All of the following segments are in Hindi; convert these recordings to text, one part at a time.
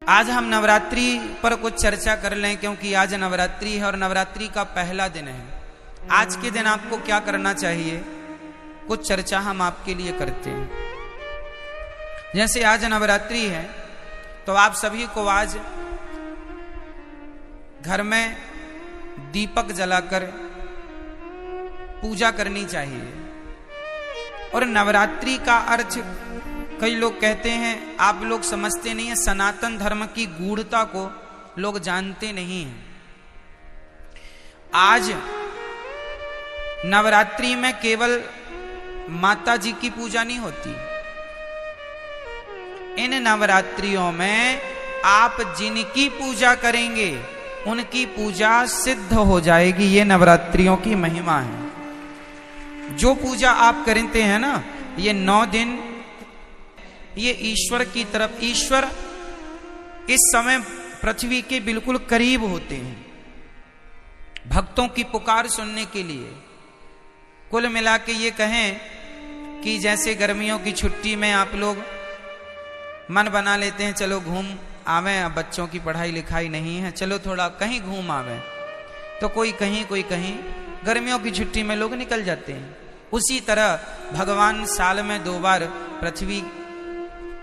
आज हम नवरात्रि पर कुछ चर्चा कर लें, क्योंकि आज नवरात्रि है और नवरात्रि का पहला दिन है। आज के दिन आपको क्या करना चाहिए, कुछ चर्चा हम आपके लिए करते हैं। जैसे आज नवरात्रि है तो आप सभी को आज घर में दीपक जलाकर पूजा करनी चाहिए। और नवरात्रि का अर्थ कई लोग कहते हैं, आप लोग समझते नहीं है, सनातन धर्म की गूढ़ता को लोग जानते नहीं हैं। आज नवरात्रि में केवल माता जी की पूजा नहीं होती। इन नवरात्रियों में आप जिनकी पूजा करेंगे उनकी पूजा सिद्ध हो जाएगी। ये नवरात्रियों की महिमा है। जो पूजा आप करते हैं ना, ये 9 दिन ये ईश्वर की तरफ, ईश्वर इस समय पृथ्वी के बिल्कुल करीब होते हैं भक्तों की पुकार सुनने के लिए। कुल मिला के ये कहें कि जैसे गर्मियों की छुट्टी में आप लोग मन बना लेते हैं, चलो घूम आवे, अब बच्चों की पढ़ाई लिखाई नहीं है, चलो थोड़ा कहीं घूम आवे, तो कोई कहीं कोई कहीं गर्मियों की छुट्टी में लोग निकल जाते हैं। उसी तरह भगवान साल में 2 बार पृथ्वी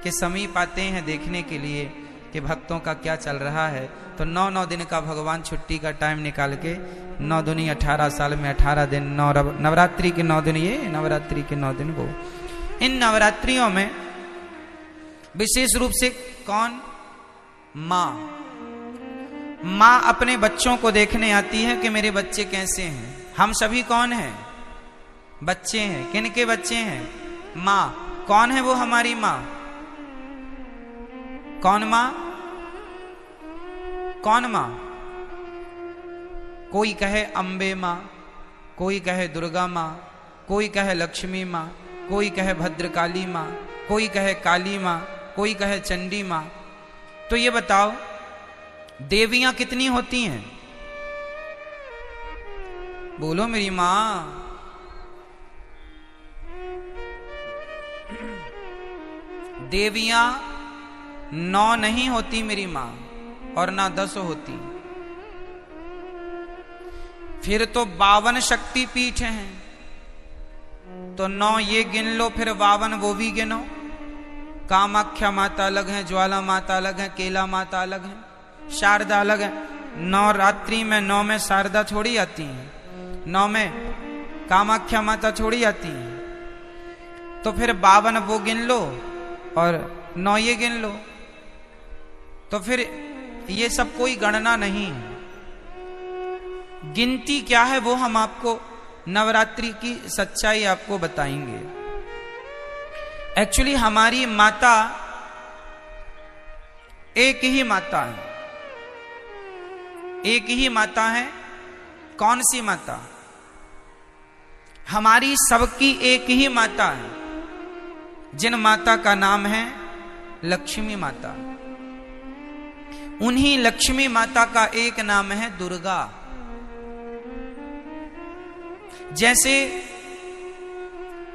के समीप आते हैं देखने के लिए कि भक्तों का क्या चल रहा है। तो 9 दिन का भगवान छुट्टी का टाइम निकाल के 9 दूनी 18 साल में 18 दिन, नवरात्रि के 9 दिन, ये नवरात्रि के 9 दिन वो। इन नवरात्रियों में विशेष रूप से कौन, माँ अपने बच्चों को देखने आती है कि मेरे बच्चे कैसे हैं। हम सभी कौन हैं, बच्चे हैं। किनके बच्चे हैं, माँ। कौन है वो हमारी माँ, कौन माँ, कौन माँ। कोई कहे अम्बे माँ, कोई कहे दुर्गा माँ, कोई कहे लक्ष्मी माँ, कोई कहे भद्रकाली माँ, कोई कहे काली माँ, कोई कहे चंडी माँ। तो ये बताओ देवियां कितनी होती हैं, बोलो मेरी माँ। देवियां 9 नहीं होती मेरी माँ, और ना 10 होती। फिर तो 52 शक्ति पीठ हैं, तो 9 ये गिन लो, फिर 52 वो भी गिनो। कामाख्या माता अलग है, ज्वाला माता अलग है, केला माता अलग है, शारदा अलग है। नवरात्रि में 9 में शारदा छोड़ी आती है, 9 में कामाख्या माता छोड़ी आती है। तो फिर 52 वो गिन लो और 9 ये गिन लो, तो फिर ये सब कोई गणना नहीं है। गिनती क्या है वो हम आपको नवरात्रि की सच्चाई आपको बताएंगे। एक्चुअली हमारी माता एक ही माता है, एक ही माता है। कौन सी माता, हमारी सबकी एक ही माता है, जिन माता का नाम है लक्ष्मी माता। उन्हीं लक्ष्मी माता का एक नाम है दुर्गा। जैसे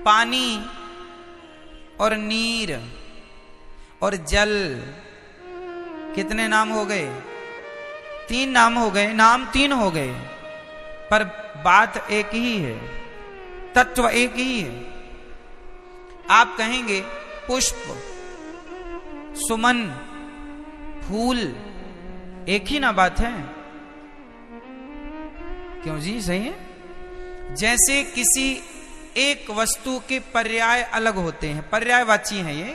पानी और नीर और जल, कितने नाम हो गए, 3 नाम हो गए, नाम 3 हो गए, पर बात एक ही है, तत्व एक ही है। आप कहेंगे पुष्प, सुमन, फूल, एक ही ना बात है, क्यों जी, सही है। जैसे किसी एक वस्तु के पर्याय अलग होते हैं, पर्यायवाची हैं ये।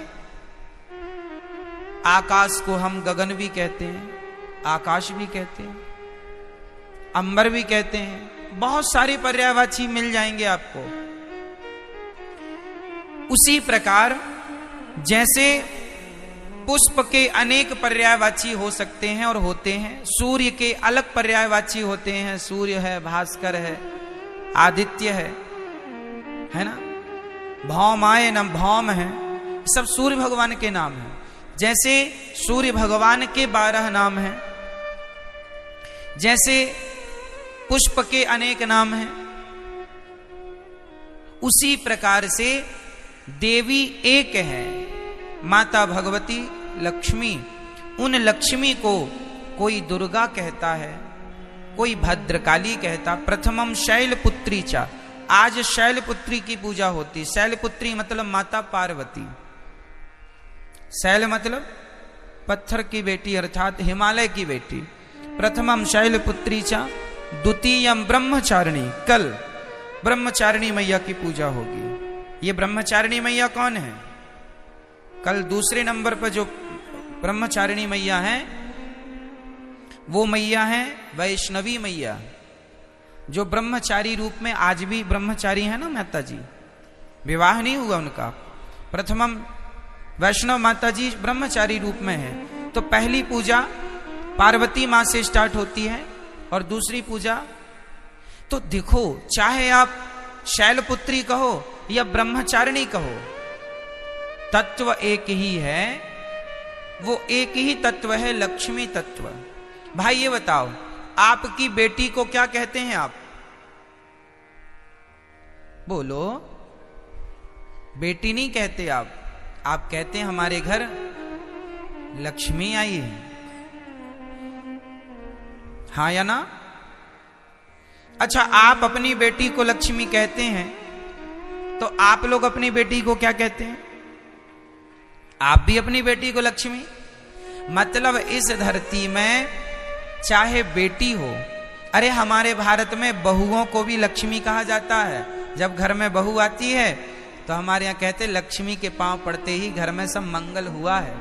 आकाश को हम गगन भी कहते हैं, आकाश भी कहते हैं, अंबर भी कहते हैं, बहुत सारे पर्यायवाची मिल जाएंगे आपको। उसी प्रकार जैसे पुष्प के अनेक पर्यायवाची हो सकते हैं और होते हैं, सूर्य के अलग पर्यायवाची होते हैं, सूर्य है, भास्कर है, आदित्य है ना, भौमाय न भौम है, सब सूर्य भगवान के नाम हैं। जैसे सूर्य भगवान के 12 नाम हैं, जैसे पुष्प के अनेक नाम हैं, उसी प्रकार से देवी एक है, माता भगवती लक्ष्मी। उन लक्ष्मी को कोई दुर्गा कहता है, कोई भद्रकाली कहता। प्रथमम शैलपुत्री चा, आज शैलपुत्री की पूजा होती। शैलपुत्री मतलब माता पार्वती। शैल मतलब पत्थर की बेटी अर्थात हिमालय की बेटी। प्रथमम शैलपुत्री चा, द्वितीयम ब्रह्मचारिणी, कल ब्रह्मचारिणी मैया की पूजा होगी। ये ब्रह्मचारिणी मैया कौन है? कल दूसरे नंबर पर जो ब्रह्मचारिणी मैया है वो मैया है वैष्णवी मैया, जो ब्रह्मचारी रूप में आज भी ब्रह्मचारी है ना माता जी, विवाह नहीं हुआ उनका। प्रथमम वैष्णव माता जी ब्रह्मचारी रूप में है। तो पहली पूजा पार्वती मां से स्टार्ट होती है और दूसरी पूजा, तो देखो चाहे आप शैलपुत्री कहो या ब्रह्मचारिणी कहो, तत्व एक ही है। वो एक ही तत्व है, लक्ष्मी तत्व। भाई ये बताओ, आपकी बेटी को क्या कहते हैं आप? बोलो। बेटी नहीं कहते आप कहते हैं हमारे घर लक्ष्मी आई है। हाँ या ना? अच्छा, आप अपनी बेटी को लक्ष्मी कहते हैं, तो आप लोग अपनी बेटी को क्या कहते हैं? आप भी अपनी बेटी को लक्ष्मी। मतलब इस धरती में चाहे बेटी हो, अरे हमारे भारत में बहुओं को भी लक्ष्मी कहा जाता है। जब घर में बहू आती है तो हमारे यहाँ कहते लक्ष्मी के पांव पड़ते ही घर में सब मंगल हुआ है।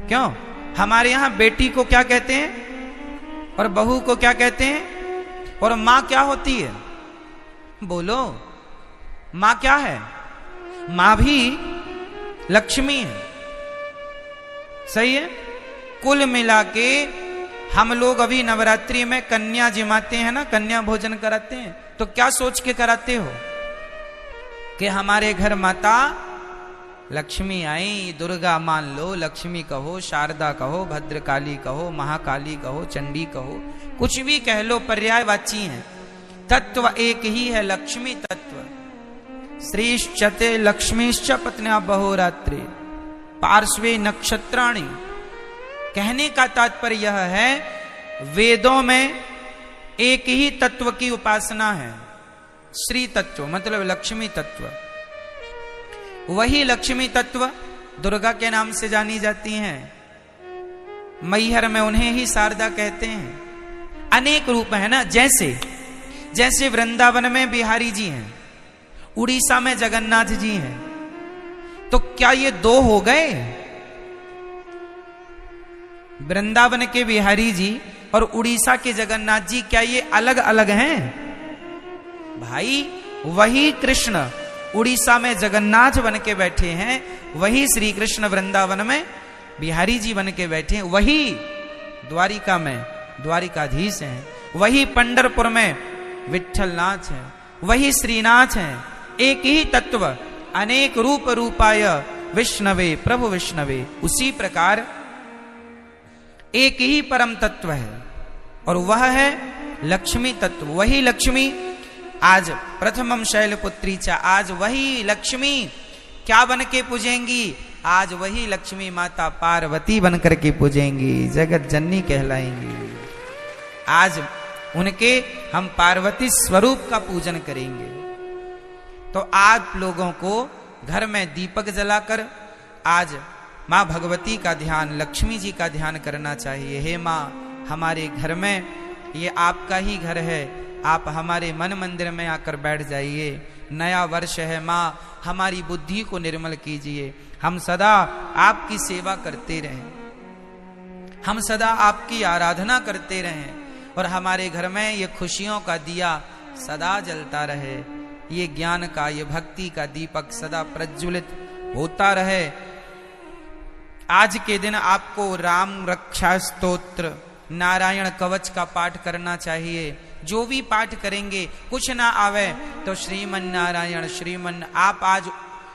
क्यों? हमारे यहाँ बेटी को क्या कहते हैं और बहू को क्या कहते हैं? और मां क्या होती है? बोलो, मां क्या है? मां भी लक्ष्मी है। सही है। कुल मिला के हम लोग अभी नवरात्रि में कन्या जिमाते हैं ना, कन्या भोजन कराते हैं, तो क्या सोच के कराते हो कि हमारे घर माता लक्ष्मी आई। दुर्गा मान लो, लक्ष्मी कहो, शारदा कहो, भद्रकाली कहो, महाकाली कहो, चंडी कहो, कुछ भी कह लो, पर्यायवाची हैं। तत्व एक ही है, लक्ष्मी तत्व। श्रीश्चते लक्ष्मीश्च पत्न्या बहोरात्रे पार्श्वे नक्षत्राणि। कहने का तात्पर्य यह है, वेदों में एक ही तत्व की उपासना है, श्री तत्व मतलब लक्ष्मी तत्व। वही लक्ष्मी तत्व दुर्गा के नाम से जानी जाती हैं। मैहर में उन्हें ही शारदा कहते हैं। अनेक रूप है ना, जैसे वृंदावन में बिहारी जी हैं, उड़ीसा में जगन्नाथ जी हैं, तो क्या ये दो हो गए? वृंदावन के बिहारी जी और उड़ीसा के जगन्नाथ जी क्या ये अलग अलग हैं? भाई वही कृष्ण उड़ीसा में जगन्नाथ बन के बैठे हैं, वही श्री कृष्ण वृंदावन में बिहारी जी बन के बैठे हैं, वही द्वारिका में द्वारिकाधीश हैं, वही पंढरपुर में विठ्ठलनाथ हैं, वही श्रीनाथ हैं। एक ही तत्व, अनेक रूप रूपाय विष्णवे प्रभु विष्णवे। उसी प्रकार एक ही परम तत्व है और वह है लक्ष्मी तत्व। वही लक्ष्मी आज प्रथमम शैलपुत्री चा, आज वही लक्ष्मी क्या बन के पूजेंगी? आज वही लक्ष्मी माता पार्वती बन करके पूजेंगी, जगत जननी कहलाएंगी। आज उनके हम पार्वती स्वरूप का पूजन करेंगे। तो आप लोगों को घर में दीपक जलाकर आज माँ भगवती का ध्यान, लक्ष्मी जी का ध्यान करना चाहिए। हे माँ, हमारे घर में ये आपका ही घर है, आप हमारे मन मंदिर में आकर बैठ जाइए। नया वर्ष है माँ, हमारी बुद्धि को निर्मल कीजिए। हम सदा आपकी सेवा करते रहें, हम सदा आपकी आराधना करते रहें और हमारे घर में ये खुशियों का दिया सदा जलता रहे, ये ज्ञान का, ये भक्ति का दीपक सदा प्रज्वलित होता रहे। आज के दिन आपको राम रक्षा स्तोत्र, नारायण कवच का पाठ करना चाहिए। जो भी पाठ करेंगे, कुछ ना आवे तो श्रीमन नारायण आप आज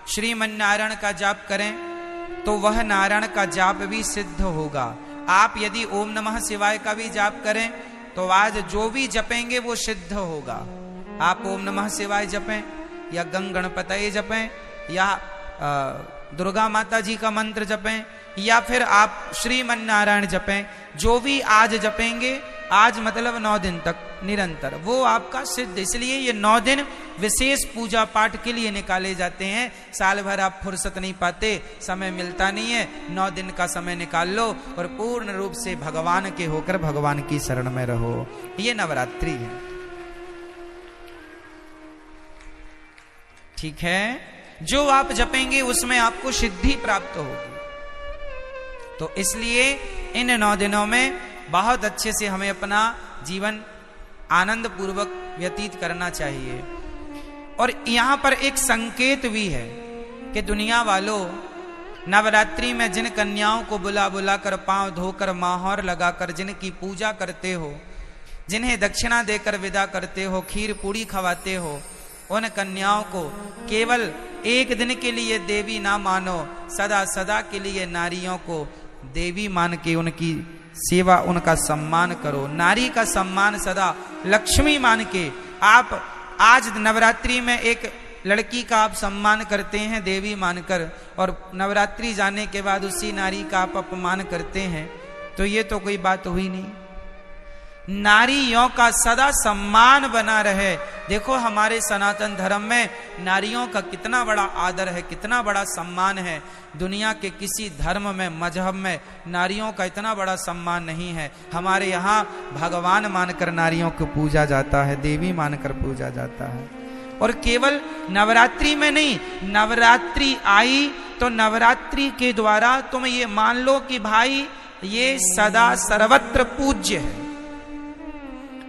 श्रीमन नारायण का जाप करें तो वह नारायण का जाप भी सिद्ध होगा। आप यदि ओम नमः शिवाय का भी जाप करें तो आज जो भी जपेंगे वो सिद्ध होगा। आप ओम नमः शिवाय जपें या गंग गणपतये जपें या दुर्गा माता जी का मंत्र जपें या फिर आप श्रीमन नारायण जपें, जो भी आज जपेंगे, आज मतलब 9 दिन तक निरंतर, वो आपका सिद्ध। इसलिए ये 9 दिन विशेष पूजा पाठ के लिए निकाले जाते हैं। साल भर आप फुर्सत नहीं पाते, समय मिलता नहीं है, 9 दिन का समय निकाल लो और पूर्ण रूप से भगवान के होकर भगवान की शरण में रहो। ये नवरात्रि है, ठीक है। जो आप जपेंगे उसमें आपको सिद्धि प्राप्त होगी। तो इसलिए इन 9 दिनों में बहुत अच्छे से हमें अपना जीवन आनंद पूर्वक व्यतीत करना चाहिए। और यहां पर एक संकेत भी है कि दुनिया वालों, नवरात्रि में जिन कन्याओं को बुला बुला कर, पांव धोकर, माहौर लगाकर जिनकी पूजा करते हो, जिन्हें दक्षिणा देकर विदा करते हो, खीर पूड़ी खवाते हो, उन कन्याओं को केवल एक दिन के लिए देवी ना मानो, सदा सदा के लिए नारियों को देवी मान के उनकी सेवा, उनका सम्मान करो। नारी का सम्मान सदा लक्ष्मी मान के आप आज नवरात्रि में एक लड़की का आप सम्मान करते हैं देवी मानकर, और नवरात्रि जाने के बाद उसी नारी का आप अपमान करते हैं, तो ये तो कोई बात हुई नहीं। नारियों का सदा सम्मान बना रहे। देखो हमारे सनातन धर्म में नारियों का कितना बड़ा आदर है, कितना बड़ा सम्मान है। दुनिया के किसी धर्म में, मजहब में नारियों का इतना बड़ा सम्मान नहीं है। हमारे यहाँ भगवान मानकर नारियों को पूजा जाता है, देवी मानकर पूजा जाता है। और केवल नवरात्रि में नहीं, नवरात्रि आई तो नवरात्रि के द्वारा तुम ये मान लो कि भाई ये सदा सर्वत्र पूज्य है।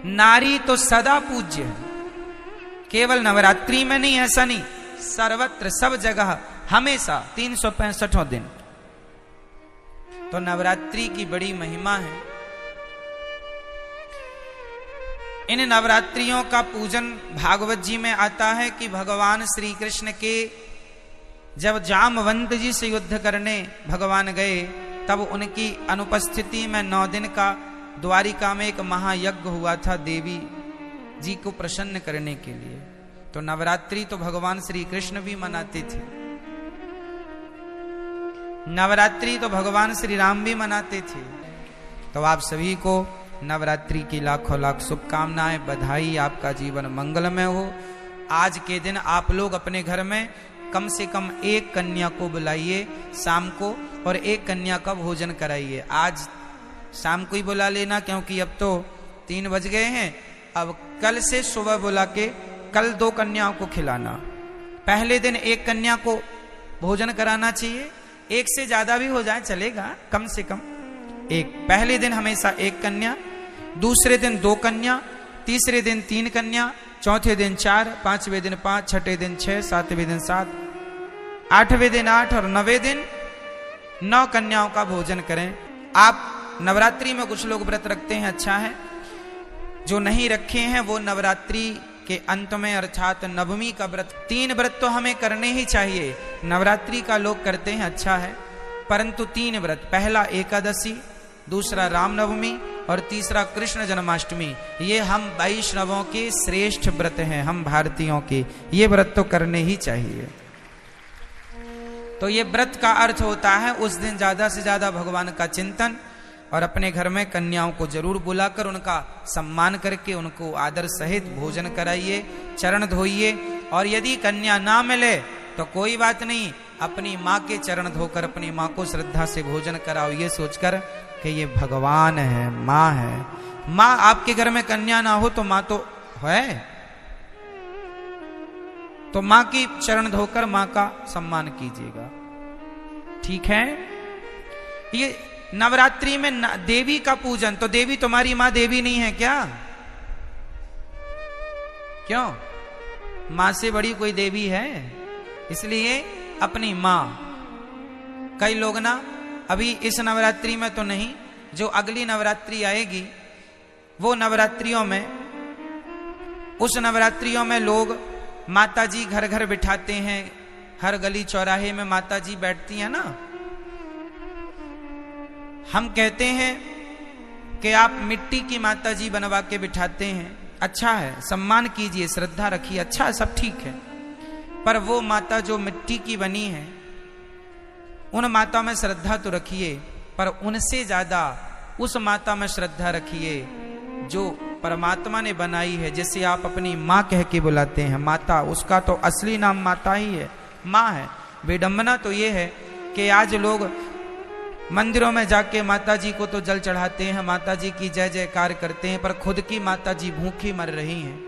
नारी तो सदा पूज्य है, केवल नवरात्रि में नहीं, ऐसा नहीं, सर्वत्र, सब जगह, हमेशा 365 दिन। तो नवरात्रि की बड़ी महिमा है। इन नवरात्रियों का पूजन भागवत जी में आता है कि भगवान श्री कृष्ण के जब जामवंत जी से युद्ध करने भगवान गए, तब उनकी अनुपस्थिति में 9 दिन का द्वारिका में एक महायज्ञ हुआ था देवी जी को प्रसन्न करने के लिए। तो नवरात्रि तो भगवान श्री कृष्ण भी मनाते थे, नवरात्रि तो भगवान श्री राम भी मनाते थे। तो आप सभी को नवरात्रि की लाखों लाख शुभकामनाएं, बधाई, आपका जीवन मंगलमय हो। आज के दिन आप लोग अपने घर में कम से कम एक कन्या को बुलाइए शाम को, और एक कन्या का भोजन कराइए। आज शाम को ही बुला लेना, क्योंकि अब तो 3 बज गए हैं। अब कल से सुबह बुला के कल 2 कन्याओं को खिलाना। पहले दिन एक कन्या को भोजन कराना चाहिए, एक से ज्यादा भी हो जाए चलेगा, कम से कम एक। पहले दिन हमेशा एक कन्या, दूसरे दिन 2 कन्या, तीसरे दिन 3 कन्या, चौथे दिन 4, 5वें दिन 5, छठे दिन 6, 7वें दिन 7, 8वें दिन 8 और 9वें दिन 9 कन्याओं का भोजन करें। आप नवरात्रि में कुछ लोग व्रत रखते हैं, अच्छा है। जो नहीं रखे हैं वो नवरात्रि के अंत में अर्थात नवमी का व्रत, 3 व्रत तो हमें करने ही चाहिए। नवरात्रि का लोग करते हैं, अच्छा है, परंतु 3 व्रत, पहला एकादशी, दूसरा रामनवमी और तीसरा कृष्ण जन्माष्टमी, ये हम वैष्णवों के श्रेष्ठ व्रत हैं, हम भारतीयों के, ये व्रत तो करने ही चाहिए। तो ये व्रत का अर्थ होता है उस दिन ज्यादा से ज्यादा भगवान का चिंतन, और अपने घर में कन्याओं को जरूर बुलाकर उनका सम्मान करके उनको आदर सहित भोजन कराइए, चरण धोइए। और यदि कन्या ना मिले तो कोई बात नहीं, अपनी माँ के चरण धोकर अपनी माँ को श्रद्धा से भोजन कराओ, ये सोचकर कि ये भगवान है, माँ है। माँ आपके घर में कन्या ना हो तो माँ तो है, तो माँ की चरण धोकर माँ का सम्मान कीजिएगा, ठीक है। ये नवरात्रि में देवी का पूजन, तो देवी तुम्हारी माँ देवी नहीं है क्या? क्यों? माँ से बड़ी कोई देवी है? इसलिए अपनी माँ। कई लोग ना अभी इस नवरात्रि में तो नहीं, जो अगली नवरात्रि आएगी वो नवरात्रियों में, उस नवरात्रियों में लोग माता जी घर घर बिठाते हैं, हर गली चौराहे में माता जी बैठती हैं ना। हम कहते हैं कि आप मिट्टी की माता जी बनवा के बिठाते हैं, अच्छा है, सम्मान कीजिए, श्रद्धा रखिए, अच्छा है, सब ठीक है। पर वो माता जो मिट्टी की बनी है उन माता में श्रद्धा तो रखिए, पर उनसे ज्यादा उस माता में श्रद्धा रखिए जो परमात्मा ने बनाई है, जिसे आप अपनी माँ कह के बुलाते हैं। माता, उसका तो असली नाम माता ही है, माँ है। विडंबना तो ये है कि आज लोग मंदिरों में जाके माता जी को तो जल चढ़ाते हैं, माता जी की जय जयकार करते हैं, पर खुद की माता जी भूखी मर रही हैं,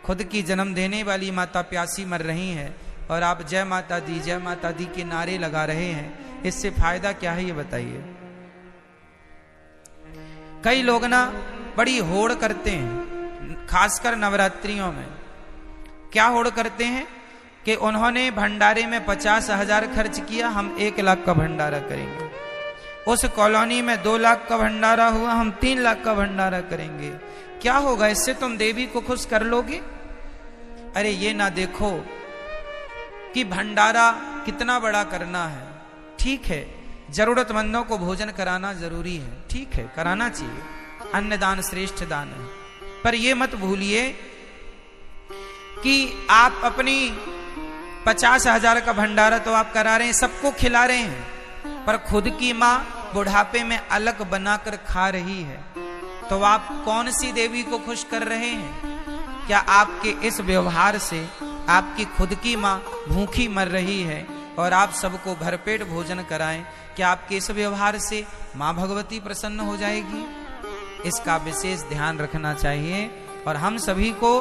खुद की जन्म देने वाली माता प्यासी मर रही हैं, और आप जय माता दी के नारे लगा रहे हैं। इससे फायदा क्या है ये बताइए। कई लोग ना बड़ी होड़ करते हैं, खासकर नवरात्रियों में। क्या होड़ करते हैं कि उन्होंने भंडारे में 50,000 खर्च किया, हम 1 लाख का भंडारा करेंगे। उस कॉलोनी में 2 लाख का भंडारा हुआ, हम 3 लाख का भंडारा करेंगे। क्या होगा इससे? तुम देवी को खुश कर लोगे? अरे ये ना देखो कि भंडारा कितना बड़ा करना है। ठीक है, जरूरतमंदों को भोजन कराना जरूरी है, ठीक है, कराना चाहिए, अन्नदान श्रेष्ठ दान है। पर ये मत भूलिए कि आप अपनी 50,000 का भंडारा तो आप करा रहे हैं, सबको खिला रहे हैं, पर खुद की माँ बुढ़ापे में अलग बनाकर खा रही है, तो आप कौन सी देवी को खुश कर रहे हैं? क्या आपके इस व्यवहार से आपकी खुद की माँ भूखी मर रही है और आप सबको भरपेट भोजन कराएं, क्या आपके इस व्यवहार से माँ भगवती प्रसन्न हो जाएगी? इसका विशेष ध्यान रखना चाहिए। और हम सभी को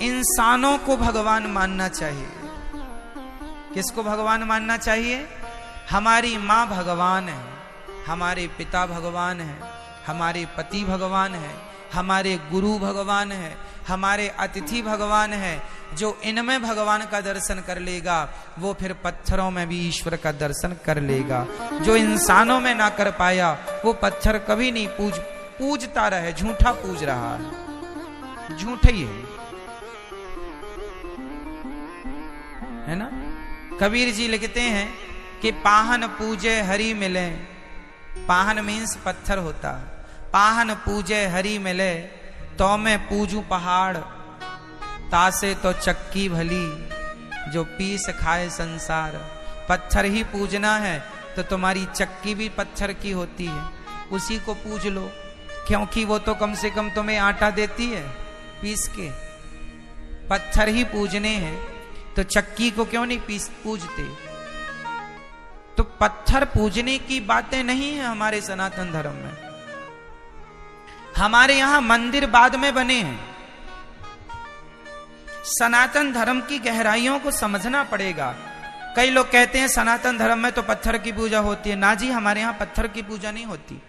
इंसानों को भगवान मानना चाहिए। किसको भगवान मानना चाहिए? हमारी माँ भगवान है, हमारे पिता भगवान है, हमारे पति भगवान है, हमारे गुरु भगवान है, हमारे अतिथि भगवान है। जो इनमें भगवान का दर्शन कर लेगा वो फिर पत्थरों में भी ईश्वर का दर्शन कर लेगा। जो इंसानों में ना कर पाया वो पत्थर कभी नहीं पूजता रहे, झूठा पूज रहा है, झूठे ही है ना। कबीर जी लिखते हैं कि पाहन पूजे हरि मिले, पाहन मीन्स पत्थर होता, पाहन पूजे हरि मिले, तो मैं पूजू पहाड़, तासे तो चक्की भली, जो पीस खाए संसार। पत्थर ही पूजना है तो तुम्हारी चक्की भी पत्थर की होती है, उसी को पूज लो, क्योंकि वो तो कम से कम तुम्हें आटा देती है पीस के। पत्थर ही पूजने हैं तो चक्की को क्यों नहीं पूजते? तो पत्थर पूजने की बातें नहीं है हमारे सनातन धर्म में। हमारे यहां मंदिर बाद में बने हैं। सनातन धर्म की गहराइयों को समझना पड़ेगा। कई लोग कहते हैं सनातन धर्म में तो पत्थर की पूजा होती है। ना जी, हमारे यहां पत्थर की पूजा नहीं होती।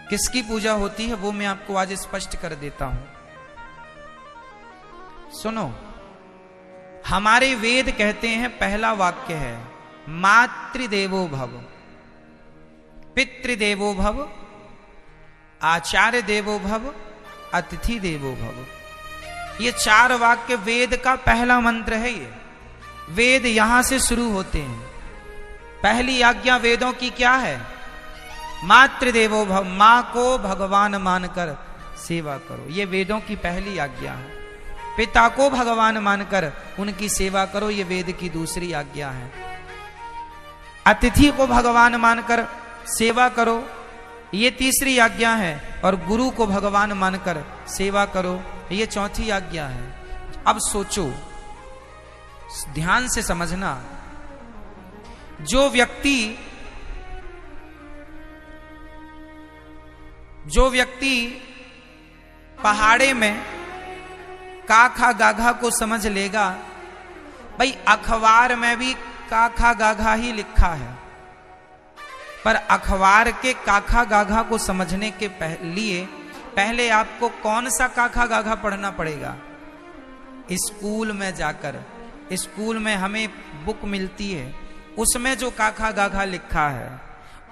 किसकी पूजा होती है वो मैं आपको आज स्पष्ट कर देता हूं। सुनो, हमारे वेद कहते हैं, पहला वाक्य है मातृदेवो भव, पितृदेवो भव, आचार्य देवो भव, अतिथि देवो भव। ये 4 वाक्य वेद का पहला मंत्र है। ये वेद यहां से शुरू होते हैं। पहली आज्ञा वेदों की क्या है? मातृदेवो भव, मां को भगवान मानकर सेवा करो, ये वेदों की पहली आज्ञा है। पिता को भगवान मानकर उनकी सेवा करो, ये वेद की दूसरी आज्ञा है। अतिथि को भगवान मानकर सेवा करो, ये तीसरी आज्ञा है। और गुरु को भगवान मानकर सेवा करो, ये चौथी आज्ञा है। अब सोचो, ध्यान से समझना, जो व्यक्ति पहाड़े में काखा गाघा को समझ लेगा, भाई अखबार में भी काखा गाघा ही लिखा है, पर अखबार के काखा गाघा को समझने के लिए पहले आपको कौन सा काखा गाघा पढ़ना पड़ेगा? स्कूल में जाकर, स्कूल में हमें बुक मिलती है, उसमें जो काखा गाघा लिखा है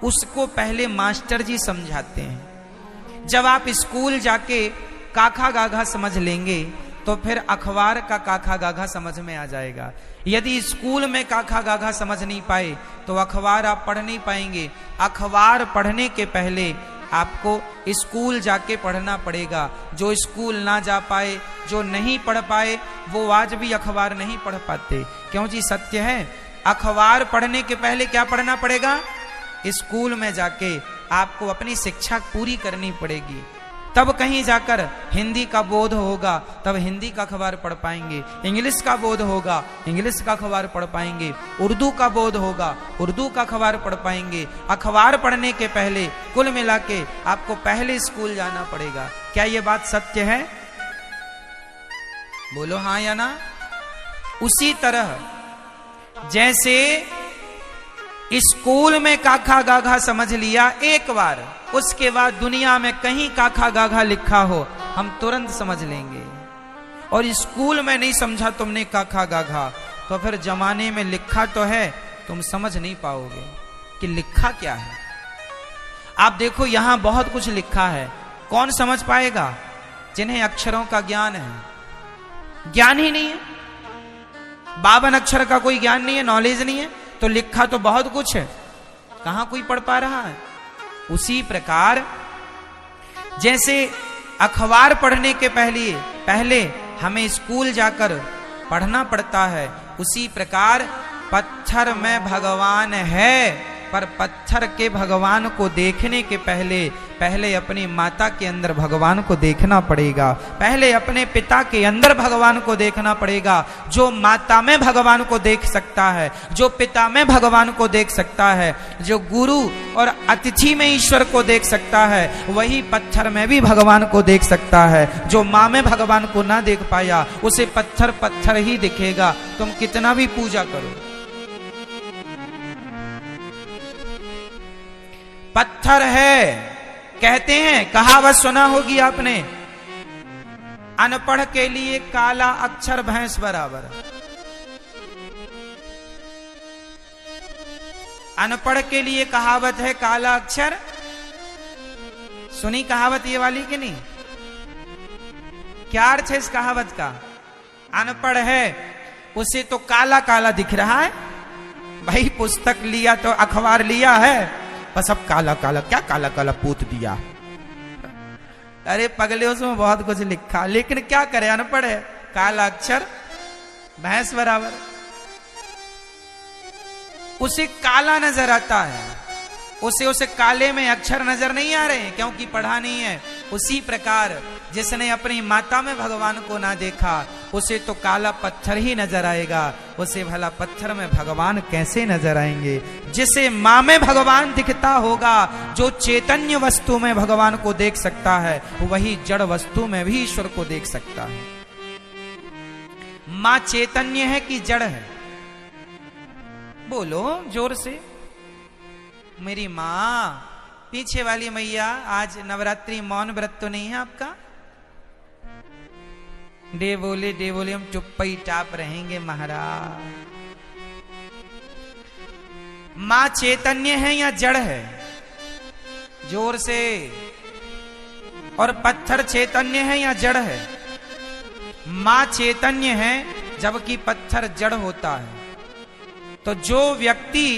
उसको पहले मास्टर जी समझाते हैं। जब आप स्कूल जाके काखा गाघा समझ लेंगे तो फिर अखबार का काखा गाघा समझ में आ जाएगा। यदि स्कूल में काखा गाघा समझ नहीं पाए तो अखबार आप पढ़ नहीं पाएंगे। अखबार पढ़ने के पहले आपको स्कूल जाके पढ़ना पड़ेगा। जो स्कूल ना जा पाए, जो नहीं पढ़ पाए, वो आज भी अखबार नहीं पढ़ पाते। क्यों जी? सत्य है अखबार पढ़ने के पहले क्या पढ़ना पड़ेगा? स्कूल में जाके आपको अपनी शिक्षा पूरी करनी पड़ेगी, तब कहीं जाकर हिंदी का बोध होगा, तब हिंदी का अखबार पढ़ पाएंगे। इंग्लिश का बोध होगा, इंग्लिश का अखबार पढ़ पाएंगे। उर्दू का बोध होगा, उर्दू का अखबार पढ़ पाएंगे। अखबार पढ़ने के पहले कुल मिला के आपको पहले स्कूल जाना पड़ेगा। क्या ये बात सत्य है? बोलो हाँ या ना। उसी तरह जैसे स्कूल में काखा गाघा समझ लिया एक बार, उसके बाद दुनिया में कहीं काखा गाघा लिखा हो हम तुरंत समझ लेंगे। और स्कूल में नहीं समझा तुमने काखा गाघा, तो फिर जमाने में लिखा तो है, तुम समझ नहीं पाओगे कि लिखा क्या है। आप देखो यहां बहुत कुछ लिखा है, कौन समझ पाएगा? जिन्हें अक्षरों का ज्ञान है। ज्ञान ही नहीं है, 52 अक्षर का कोई ज्ञान नहीं है, नॉलेज नहीं है, तो लिखा तो बहुत कुछ है, कहां कोई पढ़ पा रहा है। उसी प्रकार जैसे अखबार पढ़ने के पहले हमें स्कूल जाकर पढ़ना पड़ता है, उसी प्रकार पत्थर में भगवान है, पर पत्थर के भगवान को देखने के पहले अपनी माता के अंदर भगवान को देखना पड़ेगा, पहले अपने पिता के अंदर भगवान को देखना पड़ेगा। जो माता में भगवान को देख सकता है, जो पिता में भगवान को देख सकता है, जो गुरु और अतिथि में ईश्वर को देख सकता है, वही पत्थर में भी भगवान को देख सकता है। जो माँ में भगवान को ना देख पाया, उसे पत्थर पत्थर ही दिखेगा, तुम कितना भी पूजा करो। पत्थर है, कहते हैं, कहावत सुना होगी आपने, अनपढ़ के लिए काला अक्षर भैंस बराबर। अनपढ़ के लिए कहावत है काला अक्षर। सुनी कहावत ये वाली कि नहीं? क्या अर्थ है इस कहावत का? अनपढ़ है उसे तो काला काला दिख रहा है। भाई पुस्तक लिया तो अखबार लिया है, बस अब काला काला, क्या काला काला पूत दिया। अरे पगले उसमें बहुत कुछ लिखा, लेकिन क्या करे, अनपढ़ है, काला अक्षर भैंस बराबर। उसे काला नजर आता है, उसे काले में अक्षर नजर नहीं आ रहे क्योंकि पढ़ा नहीं है। उसी प्रकार जिसने अपनी माता में भगवान को ना देखा, उसे तो काला पत्थर ही नजर आएगा, उसे भला पत्थर में भगवान कैसे नजर आएंगे। जिसे माँ में भगवान दिखता होगा, जो चैतन्य वस्तु में भगवान को देख सकता है, वही जड़ वस्तु में भी ईश्वर को देख सकता है। माँ चैतन्य है कि जड़ है? बोलो जोर से। मेरी माँ, पीछे वाली मैया, आज नवरात्रि मौन व्रत तो नहीं है आपका? डे बोले हम चुप्पा ही टाप रहेंगे महाराज। माँ चैतन्य है या जड़ है? जोर से। और पत्थर चैतन्य है या जड़ है? माँ चैतन्य है जबकि पत्थर जड़ होता है। तो जो व्यक्ति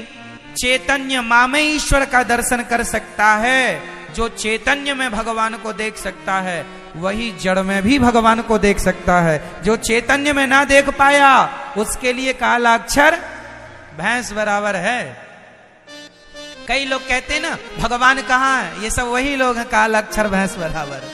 चैतन्य माँ में ईश्वर का दर्शन कर सकता है, जो चैतन्य में भगवान को देख सकता है, वही जड़ में भी भगवान को देख सकता है। जो चैतन्य में ना देख पाया, उसके लिए काला अक्षर भैंस बराबर है। कई लोग कहते हैं ना भगवान कहाँ है, ये सब वही लोग हैं काला अक्षर भैंस बराबर।